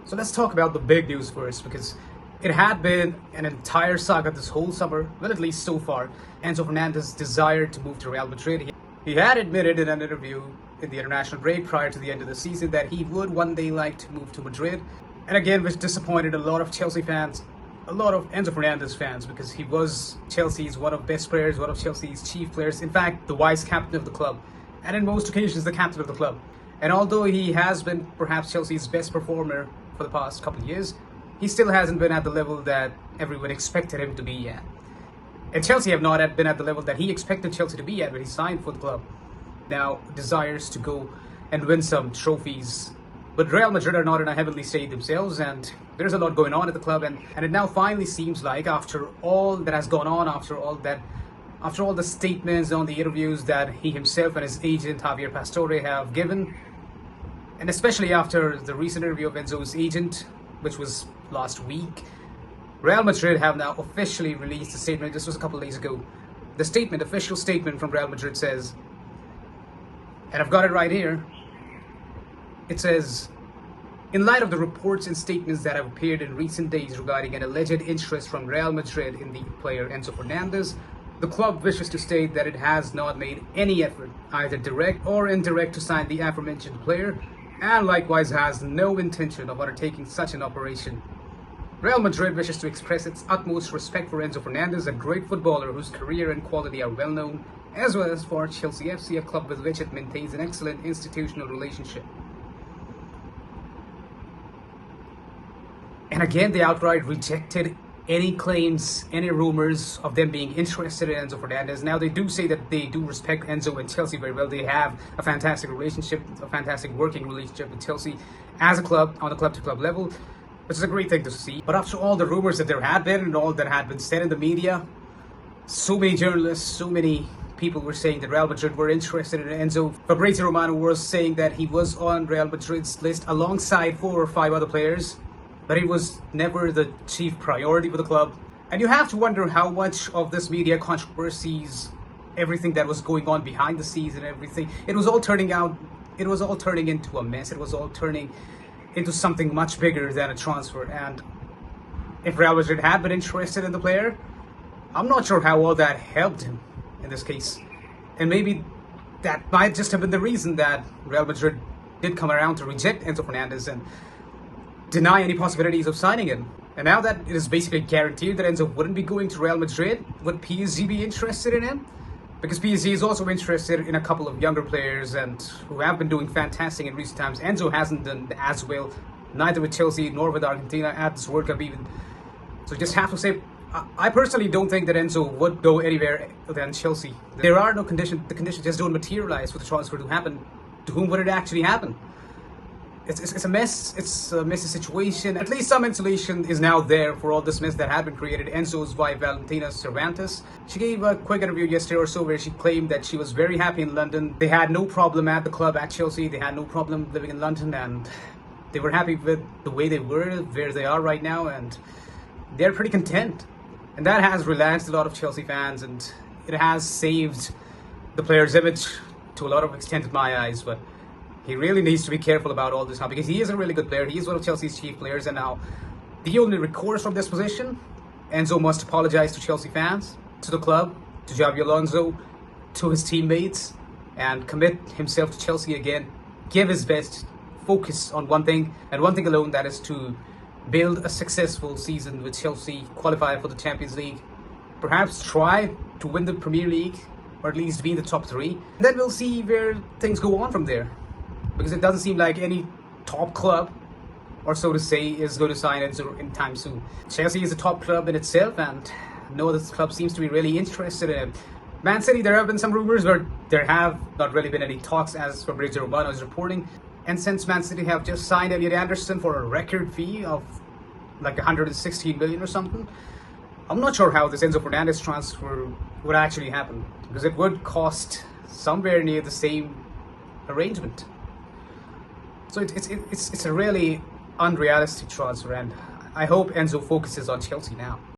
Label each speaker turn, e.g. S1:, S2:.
S1: So let's talk about the big news first, because it had been an entire saga this whole summer, well, at least so far. Enzo Fernandez desired to move to Real Madrid. He had admitted in an interview in the international break prior to the end of the season that he would one day like to move to Madrid. And again, which disappointed a lot of Chelsea fans, a lot of Enzo Fernandez fans, because he was Chelsea's one of best players, one of Chelsea's chief players, in fact, the vice captain of the club, and in most occasions the captain of the club. And although he has been perhaps Chelsea's best performer for the past couple of years, he still hasn't been at the level that everyone expected him to be at. And Chelsea have not been at the level that he expected Chelsea to be at when he signed for the club. Now desires to go and win some trophies. But Real Madrid are not in a heavenly state themselves, and there's a lot going on at the club, and it now finally seems like, after all that has gone on, after all the statements on the interviews that he himself and his agent Javier Pastore have given, and especially after the recent interview of Enzo's agent, which was last week, Real Madrid have now officially released a statement. This was a couple of days ago. The official statement from Real Madrid says, and I've got it right here, it says, in light of the reports and statements that have appeared in recent days regarding an alleged interest from Real Madrid in the player Enzo Fernandez, the club wishes to state that it has not made any effort, either direct or indirect, to sign the aforementioned player, and likewise has no intention of undertaking such an operation. Real Madrid wishes to express its utmost respect for Enzo Fernandez, a great footballer whose career and quality are well known, as well as for Chelsea FC, a club with which it maintains an excellent institutional relationship. And again, they outright rejected any claims, any rumors of them being interested in Enzo Fernandez. Now, they do say that they do respect Enzo and Chelsea very well. They have a fantastic relationship, a fantastic working relationship with Chelsea as a club, on a club-to-club level, which is a great thing to see. But after all the rumors that there had been and all that had been said in the media, so many journalists, so many people were saying that Real Madrid were interested in Enzo. Fabrizio Romano was saying that he was on Real Madrid's list alongside 4 or 5 other players, but he was never the chief priority for the club. And you have to wonder how much of this media controversies, everything that was going on behind the scenes and everything, it was all turning into a mess. It was all turning into something much bigger than a transfer. And if Real Madrid had been interested in the player, I'm not sure how all that helped him in this case. And maybe that might just have been the reason that Real Madrid did come around to reject Enzo Fernandez and deny any possibilities of signing him. And now that it is basically guaranteed that Enzo wouldn't be going to Real Madrid, would PSG be interested in him? Because PSG is also interested in a couple of younger players and who have been doing fantastic in recent times. Enzo hasn't done as well, neither with Chelsea nor with Argentina at this World Cup even. So just have to say, I personally don't think that Enzo would go anywhere than Chelsea. There are no conditions. The conditions just don't materialize for the transfer to happen. To whom would it actually happen? It's a mess. It's a messy situation. At least some insulation is now there for all this mess that had been created. Enzo's wife, Valentina Cervantes, she gave a quick interview yesterday or so where she claimed that she was very happy in London. They had no problem at the club at Chelsea. They had no problem living in London, and they were happy with the way they were, where they are right now, and they're pretty content. And that has relaxed a lot of Chelsea fans, and it has saved the player's image to a lot of extent in my eyes. But he really needs to be careful about all this now, because he is a really good player. He is one of Chelsea's chief players, and now the only recourse from this position, Enzo must apologize to Chelsea fans, to the club, to Xabi Alonso, to his teammates, and commit himself to Chelsea again. Give his best, focus on one thing, and one thing alone, that is to build a successful season with Chelsea, qualify for the Champions League, perhaps try to win the Premier League, or at least be in the top 3. And then we'll see where things go on from there. Because it doesn't seem like any top club, or so to say, is going to sign Enzo in time soon. Chelsea is a top club in itself, and no other club seems to be really interested in it. Man City, there have been some rumors, but there have not really been any talks, as Fabrizio Romano is reporting. And since Man City have just signed Elliot Anderson for a record fee of like 116 million or something, I'm not sure how this Enzo Fernandez transfer would actually happen, because it would cost somewhere near the same arrangement. So it's a really unrealistic transfer, and I hope Enzo focuses on Chelsea now.